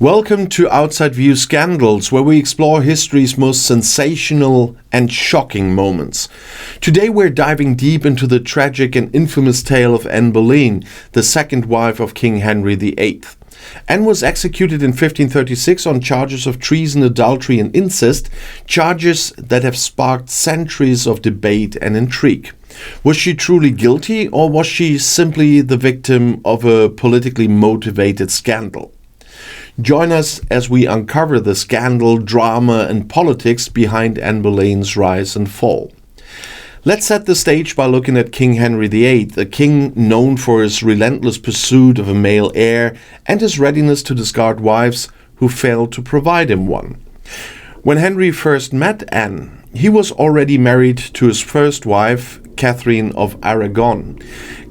Welcome to Outside View Scandals, where we explore history's most sensational and shocking moments. Today we're diving deep into the tragic and infamous tale of Anne Boleyn, the second wife of King Henry VIII. Anne was executed in 1536 on charges of treason, adultery and incest, charges that have sparked centuries of debate and intrigue. Was she truly guilty, or was she simply the victim of a politically motivated scandal? Join us as we uncover the scandal, drama and politics behind Anne Boleyn's rise and fall. Let's set the stage by looking at King Henry VIII, a king known for his relentless pursuit of a male heir and his readiness to discard wives who failed to provide him one. When Henry first met Anne, he was already married to his first wife, Catherine of Aragon.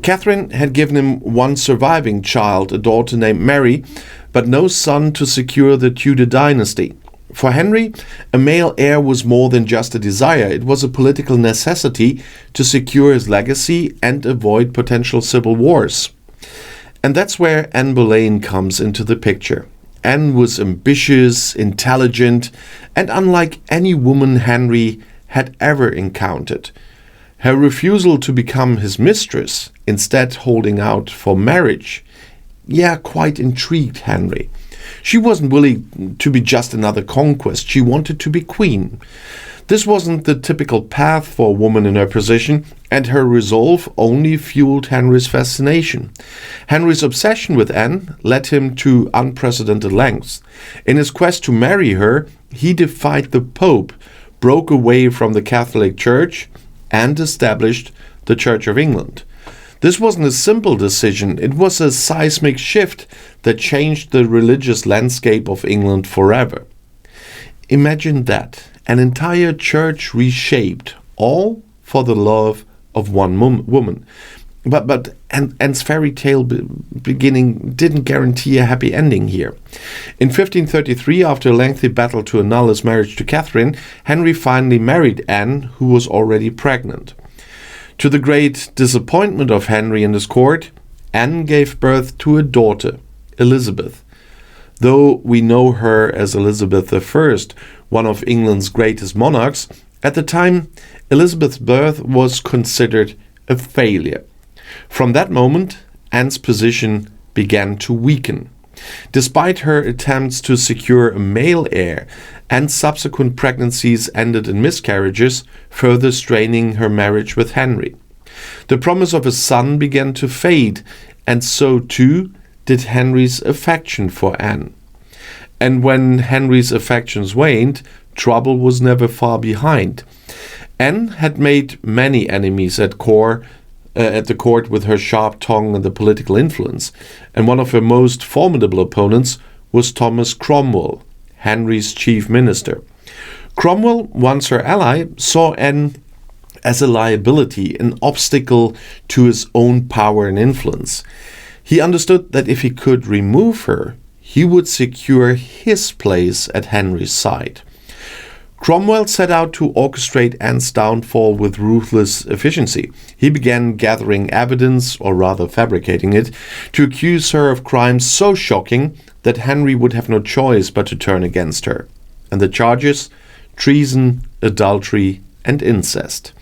Catherine had given him one surviving child, a daughter named Mary, but no son to secure the Tudor dynasty. For Henry, a male heir was more than just a desire. It was a political necessity to secure his legacy and avoid potential civil wars. And that's where Anne Boleyn comes into the picture. Anne was ambitious, intelligent, and unlike any woman Henry had ever encountered. Her refusal to become his mistress, instead holding out for marriage, quite intrigued Henry. She wasn't willing to be just another conquest. She wanted to be queen. This wasn't the typical path for a woman in her position, and her resolve only fueled Henry's fascination. Henry's obsession with Anne led him to unprecedented lengths. In his quest to marry her, he defied the Pope, broke away from the Catholic Church, and established the Church of England. This wasn't a simple decision. It was a seismic shift that changed the religious landscape of England forever. Imagine that, an entire church reshaped, all for the love of one woman. But Anne's fairy tale beginning didn't guarantee a happy ending here. In 1533, after a lengthy battle to annul his marriage to Catherine, Henry finally married Anne, who was already pregnant. To the great disappointment of Henry and his court, Anne gave birth to a daughter, Elizabeth. Though we know her as Elizabeth I, one of England's greatest monarchs, at the time Elizabeth's birth was considered a failure. From that moment, Anne's position began to weaken. Despite her attempts to secure a male heir, Anne's subsequent pregnancies ended in miscarriages, further straining her marriage with Henry. The promise of a son began to fade, and so too did Henry's affection for Anne. And when Henry's affections waned, trouble was never far behind. Anne had made many enemies at the court with her sharp tongue and the political influence, and one of her most formidable opponents was Thomas Cromwell, Henry's chief minister. Cromwell, once her ally, saw Anne as a liability, an obstacle to his own power and influence. He understood that if he could remove her, he would secure his place at Henry's side. Cromwell set out to orchestrate Anne's downfall with ruthless efficiency. He began gathering evidence, or rather fabricating it, to accuse her of crimes so shocking that Henry would have no choice but to turn against her. And the charges? Treason, adultery, and incest.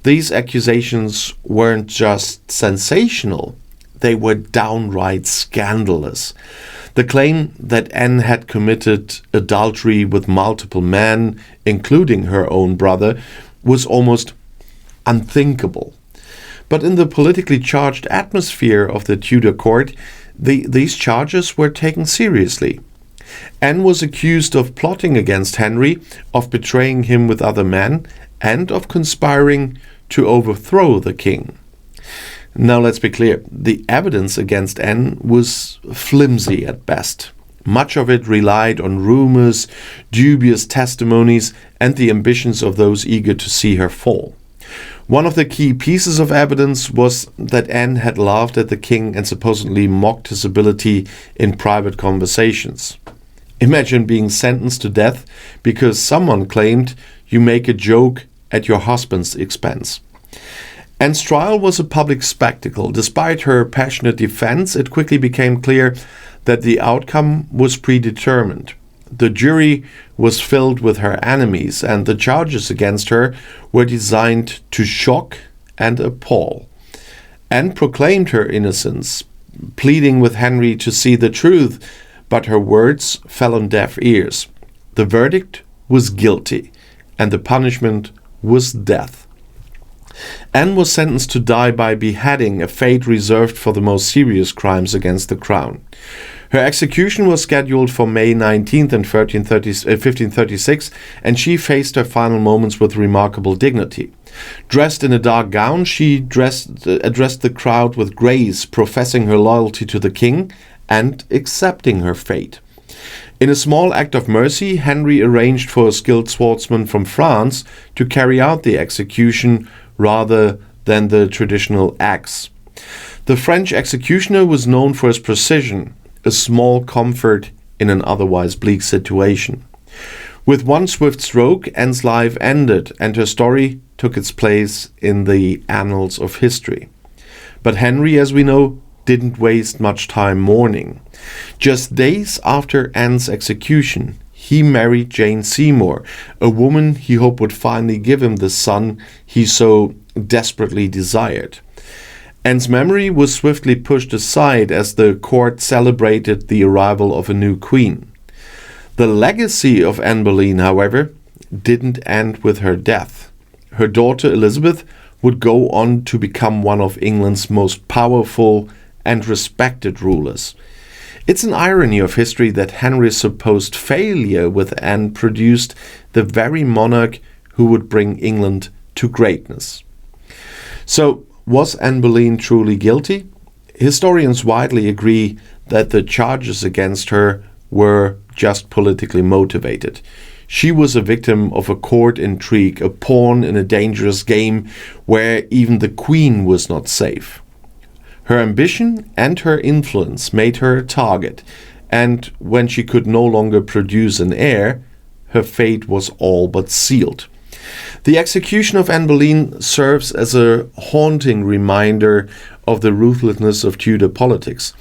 These accusations weren't just sensational, they were downright scandalous. The claim that Anne had committed adultery with multiple men, including her own brother, was almost unthinkable. But in the politically charged atmosphere of the Tudor court, these charges were taken seriously. Anne was accused of plotting against Henry, of betraying him with other men, and of conspiring to overthrow the king. Now let's be clear, the evidence against Anne was flimsy at best. Much of it relied on rumors, dubious testimonies, and the ambitions of those eager to see her fall. One of the key pieces of evidence was that Anne had laughed at the king and supposedly mocked his ability in private conversations. Imagine being sentenced to death because someone claimed you make a joke at your husband's expense. Anne's trial was a public spectacle. Despite her passionate defense, it quickly became clear that the outcome was predetermined. The jury was filled with her enemies, and the charges against her were designed to shock and appall. Anne proclaimed her innocence, pleading with Henry to see the truth, but her words fell on deaf ears. The verdict was guilty, and the punishment was death. Anne was sentenced to die by beheading, a fate reserved for the most serious crimes against the crown. Her execution was scheduled for May 19th in 1536, and she faced her final moments with remarkable dignity. Dressed in a dark gown, she addressed the crowd with grace, professing her loyalty to the king and accepting her fate. In a small act of mercy, Henry arranged for a skilled swordsman from France to carry out the execution rather than the traditional axe. The French executioner was known for his precision, a small comfort in an otherwise bleak situation. With one swift stroke, Anne's life ended, and her story took its place in the annals of history. But Henry, as we know, didn't waste much time mourning. Just days after Anne's execution, he married Jane Seymour, a woman he hoped would finally give him the son he so desperately desired. Anne's memory was swiftly pushed aside as the court celebrated the arrival of a new queen. The legacy of Anne Boleyn, however, didn't end with her death. Her daughter Elizabeth would go on to become one of England's most powerful and respected rulers. It's an irony of history that Henry's supposed failure with Anne produced the very monarch who would bring England to greatness. So, was Anne Boleyn truly guilty? Historians widely agree that the charges against her were just politically motivated. She was a victim of a court intrigue, a pawn in a dangerous game where even the queen was not safe. Her ambition and her influence made her a target, and when she could no longer produce an heir, her fate was all but sealed. The execution of Anne Boleyn serves as a haunting reminder of the ruthlessness of Tudor politics.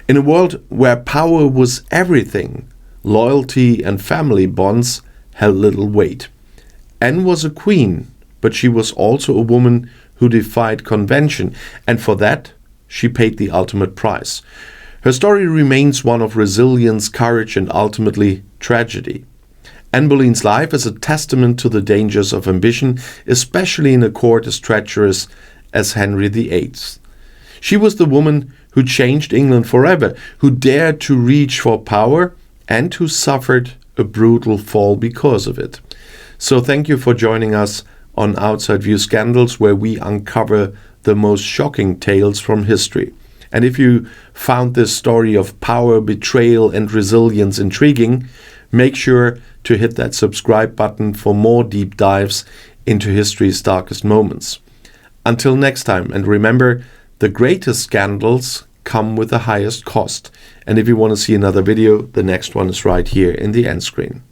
In a world where power was everything, loyalty and family bonds held little weight. Anne was a queen, but she was also a woman who defied convention, and for that she paid the ultimate price. Her story remains one of resilience, courage, and ultimately tragedy. Anne Boleyn's life is a testament to the dangers of ambition, especially in a court as treacherous as Henry VIII. She was the woman who changed England forever, who dared to reach for power and who suffered a brutal fall because of it. So thank you for joining us on Outside View Scandals, where we uncover the most shocking tales from history. And if you found this story of power, betrayal, and resilience intriguing, make sure to hit that subscribe button for more deep dives into history's darkest moments. Until next time, and remember, the greatest scandals come with the highest cost. And if you want to see another video, the next one is right here in the end screen.